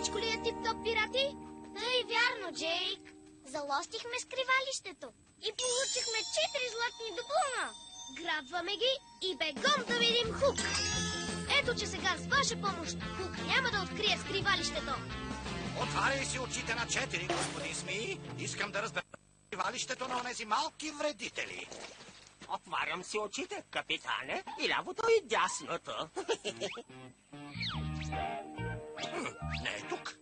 Всичко ли е тип-топ, пирати? Тъй вярно, Джейк. Залостихме скривалището и получихме 4 златни дублона. Грабваме ги и бегом да видим Хук. Ето, че сега с ваша помощ Хук няма да открие скривалището. Отваряй си очите на 4, господин Сми. Искам да разбера скривалището на онези малки вредители. Отварям си очите, капитане, и лявото и дясното. Не е тук.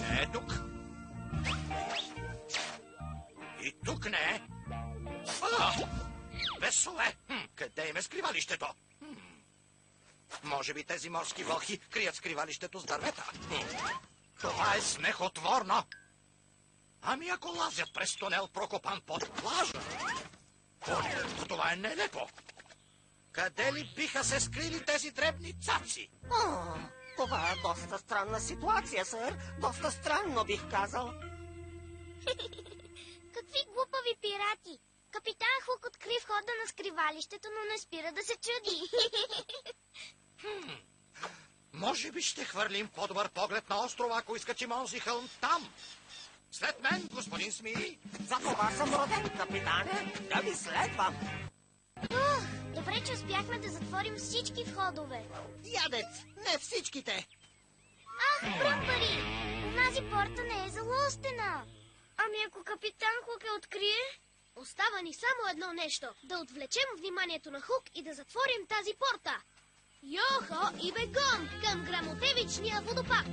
Не е тук. И тук не е. Бесове! Къде им е скривалището? Може би тези морски вълхи крият скривалището с дървета. Това е смехотворно. Ами ако лазят през тунел, прокопан под плажа? Това е нелепо. Къде ли биха се скрили тези дребни цаци? Това е доста странна ситуация, сър. Доста странно, бих казал. Какви глупави пирати! Капитан Хук откри входа на скривалището, но не спира да се чуди. Може би ще хвърлим по-добър поглед на острова, ако изкачим онзи хълм там. След мен, господин Сми. За това съм роден, капитане. Да ви следвам. Добре, че успяхме да затворим всички входове. Ядец, не всичките. Бръмбари! Унази порта не е залостена. Ами ако капитан Хук я открие? Остава ни само едно нещо. Да отвлечем вниманието на Хук и да затворим тази порта. Йохо и бегом към грамотевичния водопад!